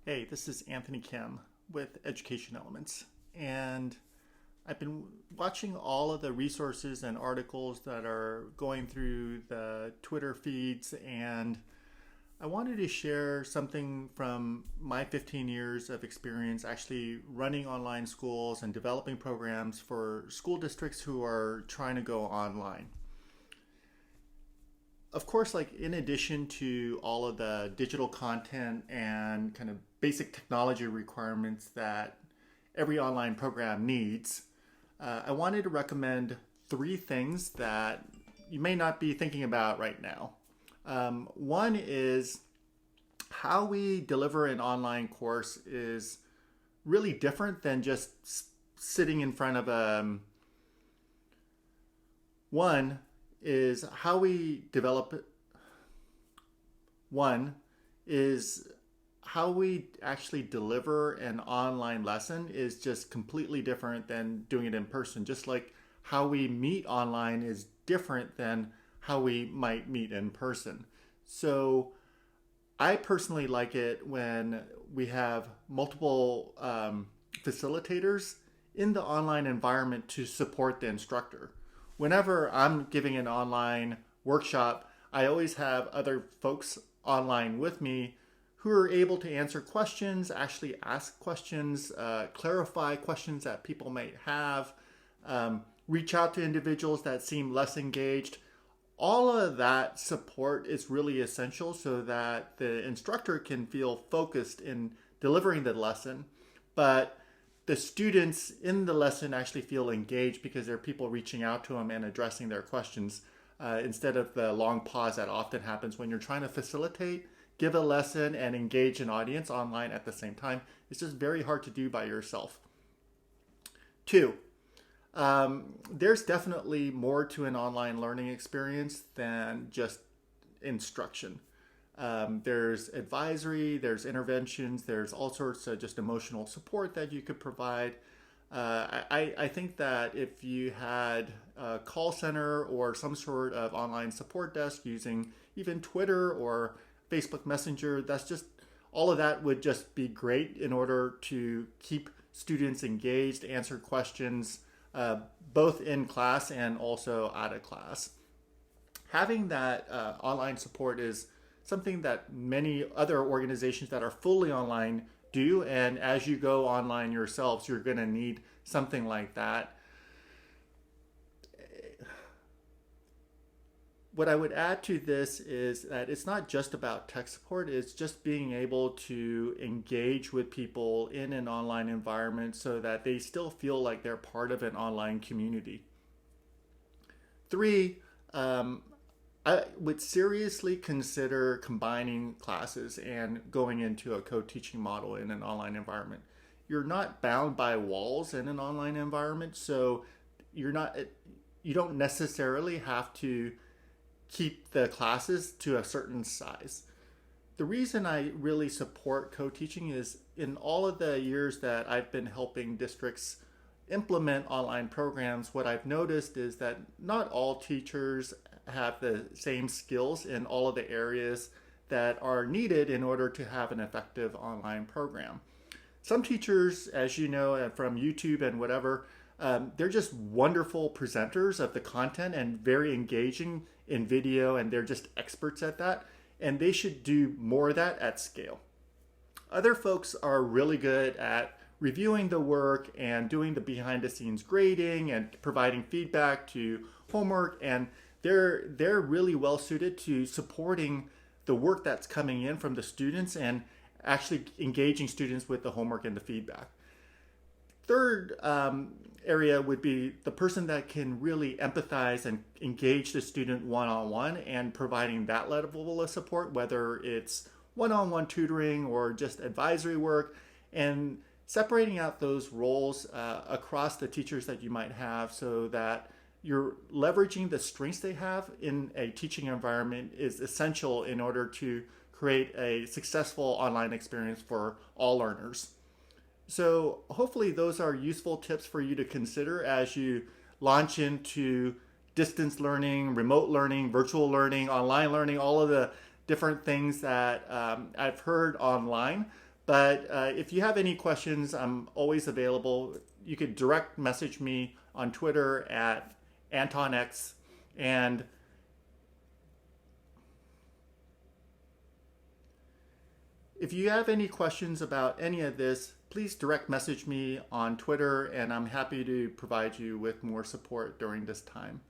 Hey, this is Anthony Kim with Education Elements, and I've been watching all of the resources and articles that are going through the Twitter feeds, and I wanted to share something from my 15 years of experience actually running online schools and developing programs for school districts who are trying to go online. Of course, like in addition to all of the digital content and kind of basic technology requirements that every online program needs, I wanted to recommend three things that you may not be thinking about right now. One is how we deliver an online course is really different than just sitting in front of one is how we develop it. One is how we actually deliver an online lesson is just completely different than doing it in person. Just like how we meet online is different than how we might meet in person. So I personally like it when we have multiple facilitators in the online environment to support the instructor. Whenever I'm giving an online workshop, I always have other folks online with me who are able to answer questions, actually ask questions, clarify questions that people might have, reach out to individuals that seem less engaged. All of that support is really essential so that the instructor can feel focused in delivering the lesson, but the students in the lesson actually feel engaged because there are people reaching out to them and addressing their questions instead of the long pause that often happens when you're trying to facilitate, give a lesson, and engage an audience online at the same time. It's just very hard to do by yourself. Two, there's definitely more to an online learning experience than just instruction. There's advisory, there's interventions, there's all sorts of just emotional support that you could provide. I think that if you had a call center or some sort of online support desk using even Twitter or Facebook Messenger, that's just all of that would just be great in order to keep students engaged, answer questions, both in class and also out of class. Having that online support is something that many other organizations that are fully online do, and as you go online yourselves, you're going to need something like that. What I would add to this is that it's not just about tech support, it's just being able to engage with people in an online environment so that they still feel like they're part of an online community. Three, I would seriously consider combining classes and going into a co-teaching model in an online environment. You're not bound by walls in an online environment, so you don't necessarily have to keep the classes to a certain size. The reason I really support co-teaching is in all of the years that I've been helping districts implement online programs, what I've noticed is that not all teachers have the same skills in all of the areas that are needed in order to have an effective online program. Some teachers, as you know from YouTube and whatever, they're just wonderful presenters of the content and very engaging in video, and they're just experts at that, and they should do more of that at scale. Other folks are really good at reviewing the work and doing the behind the scenes grading and providing feedback to homework, and they're really well suited to supporting the work that's coming in from the students and actually engaging students with the homework and the feedback. Third area would be the person that can really empathize and engage the student one-on-one and providing that level of support, whether it's one-on-one tutoring or just advisory work, and separating out those roles across the teachers that you might have so that you're leveraging the strengths they have in a teaching environment is essential in order to create a successful online experience for all learners. So hopefully those are useful tips for you to consider as you launch into distance learning, remote learning, virtual learning, online learning, all of the different things that I've heard online. But if you have any questions, I'm always available. You could direct message me on Twitter at AntonX. And if you have any questions about any of this, please direct message me on Twitter, and I'm happy to provide you with more support during this time.